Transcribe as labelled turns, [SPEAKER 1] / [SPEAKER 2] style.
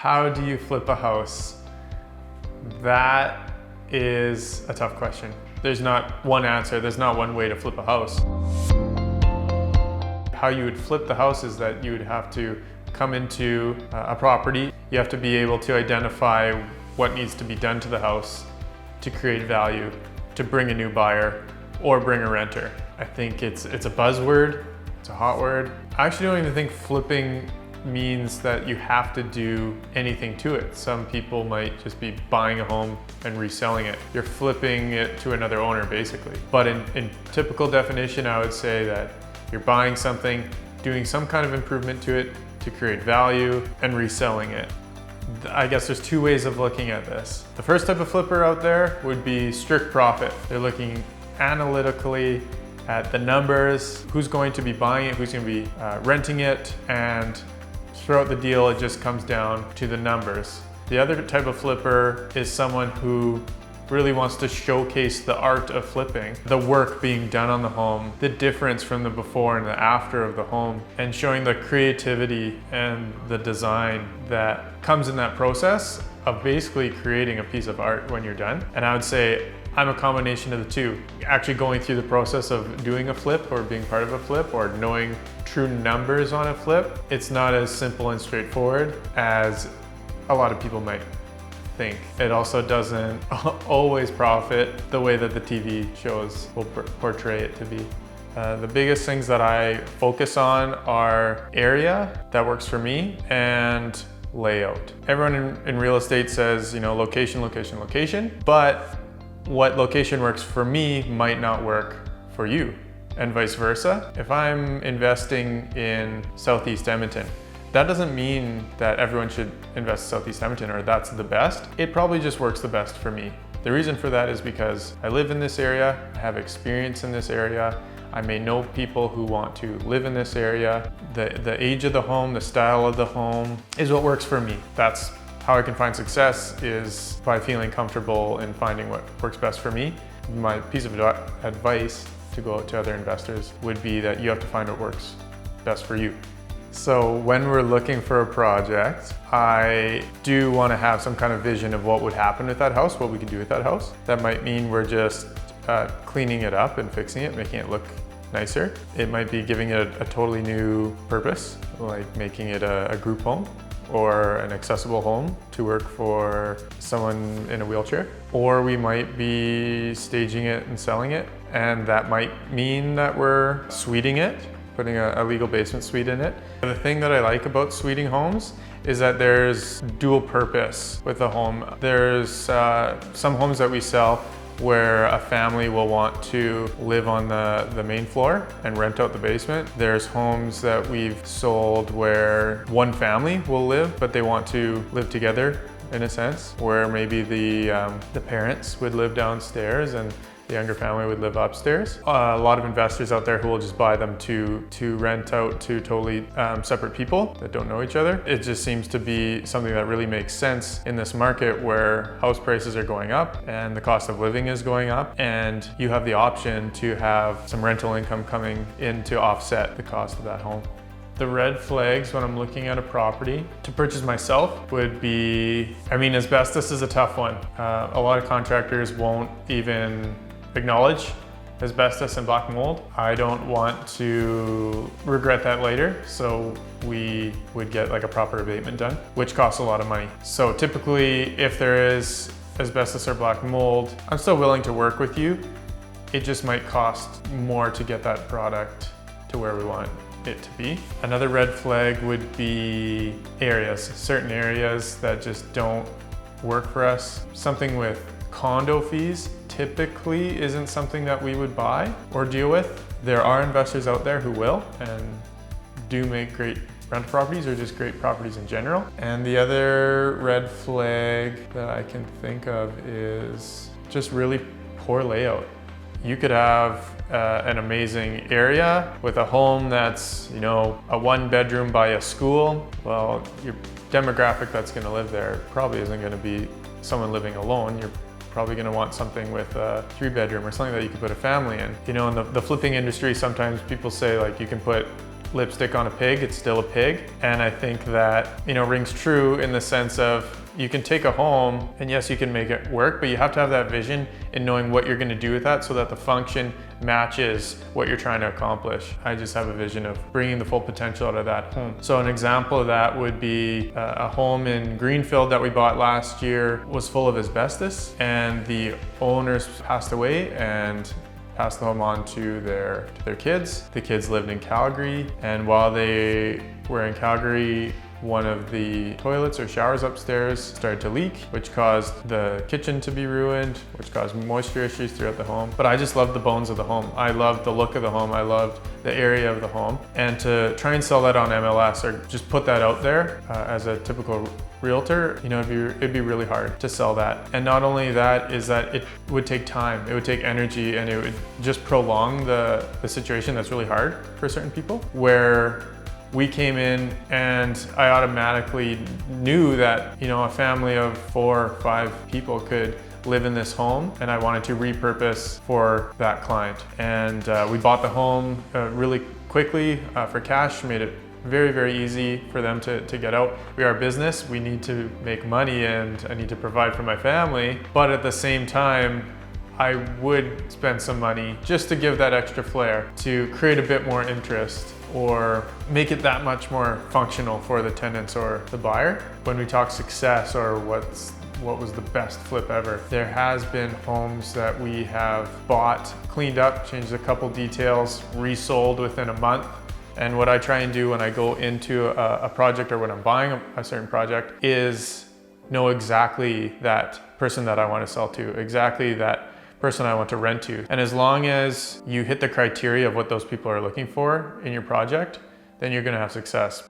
[SPEAKER 1] How do you flip a house? That is a tough question. There's not one answer, there's not one way to flip a house. How you would flip the house is that you would have to come into a property. You have to be able to identify what needs to be done to the house to create value, to bring a new buyer or bring a renter. I think it's a buzzword, it's a hot word. I actually don't even think flipping means that you have to do anything to it. Some people might just be buying a home and reselling it. You're flipping it to another owner basically. But in typical definition, I would say that you're buying something, doing some kind of improvement to it to create value and reselling it. I guess there's two ways of looking at this. The first type of flipper out there would be strict profit. They're looking analytically at the numbers, who's going to be buying it, who's going to be renting it, and throughout the deal it just comes down to the numbers. The other type of flipper is someone who really wants to showcase the art of flipping, the work being done on the home, the difference from the before and the after of the home, and showing the creativity and the design that comes in that process of basically creating a piece of art when you're done. And I would say I'm a combination of the two. Actually going through the process of doing a flip or being part of a flip or knowing true numbers on a flip, it's not as simple and straightforward as a lot of people might think. It also doesn't always profit the way that the TV shows will portray it to be. The biggest things that I focus on are area that works for me and layout. Everyone in real estate says, location, location, location, but what location works for me might not work for you, and vice versa. If I'm investing in Southeast Edmonton, that doesn't mean that everyone should invest in Southeast Edmonton or that's the best. It probably just works the best for me. The reason for that is because I live in this area, I have experience in this area, I may know people who want to live in this area. The age of the home, the style of the home is what works for me. That's how I can find success, is by feeling comfortable in finding what works best for me. My piece of advice to go out to other investors would be that you have to find what works best for you. So when we're looking for a project, I do want to have some kind of vision of what would happen with that house, what we could do with that house. That might mean we're just cleaning it up and fixing it, making it look nicer. It might be giving it a totally new purpose, like making it a group home or an accessible home to work for someone in a wheelchair. Or we might be staging it and selling it, and that might mean that we're suiting it, putting a legal basement suite in it. The thing that I like about suiting homes is that there's dual purpose with a home. There's some homes that we sell where a family will want to live on the main floor and rent out the basement. There's homes that we've sold where one family will live, but they want to live together in a sense, where maybe the parents would live downstairs and the younger family would live upstairs. A lot of investors out there who will just buy them to rent out to totally separate people that don't know each other. It just seems to be something that really makes sense in this market where house prices are going up and the cost of living is going up, and you have the option to have some rental income coming in to offset the cost of that home. The red flags when I'm looking at a property to purchase myself would be, asbestos is a tough one. A lot of contractors won't even acknowledge asbestos and black mold. I don't want to regret that later, so we would get like a proper abatement done, which costs a lot of money. So typically, if there is asbestos or black mold, I'm still willing to work with you. It just might cost more to get that product to where we want it to be. Another red flag would be certain areas that just don't work for us. Something with condo fees typically isn't something that we would buy or deal with. There are investors out there who will and do make great rental properties or just great properties in general. And the other red flag that I can think of is just really poor layout. You could have an amazing area with a home that's, a 1-bedroom by a school. Well, your demographic that's going to live there probably isn't going to be someone living alone. You're probably going to want something with a 3-bedroom or something that you could put a family in. In the flipping industry, sometimes people say like you can put lipstick on a pig, it's still a pig. And I think that, rings true in the sense of you can take a home and yes, you can make it work, but you have to have that vision in knowing what you're gonna do with that so that the function matches what you're trying to accomplish. I just have a vision of bringing the full potential out of that home. So an example of that would be a home in Greenfield that we bought last year was full of asbestos, and the owners passed away and passed the home on to their kids. The kids lived in Calgary, and while they were in Calgary, one of the toilets or showers upstairs started to leak, which caused the kitchen to be ruined, which caused moisture issues throughout the home. But I just loved the bones of the home. I loved the look of the home. I loved the area of the home. And to try and sell that on MLS or just put that out there as a typical realtor, it'd be really hard to sell that. And not only that, is that it would take time, it would take energy, and it would just prolong the situation that's really hard for certain people, where we came in and I automatically knew that, a family of 4 or 5 people could live in this home, and I wanted to repurpose for that client. And we bought the home really quickly for cash, made it very, very easy for them to get out. We are a business, we need to make money, and I need to provide for my family. But at the same time, I would spend some money just to give that extra flair, to create a bit more interest or make it that much more functional for the tenants or the buyer. When we talk success or what was the best flip ever, there has been homes that we have bought, cleaned up, changed a couple details, resold within a month. And what I try and do when I go into a project or when I'm buying a certain project is know exactly that person that I want to sell to, exactly that person I want to rent to. And as long as you hit the criteria of what those people are looking for in your project, then you're going to have success.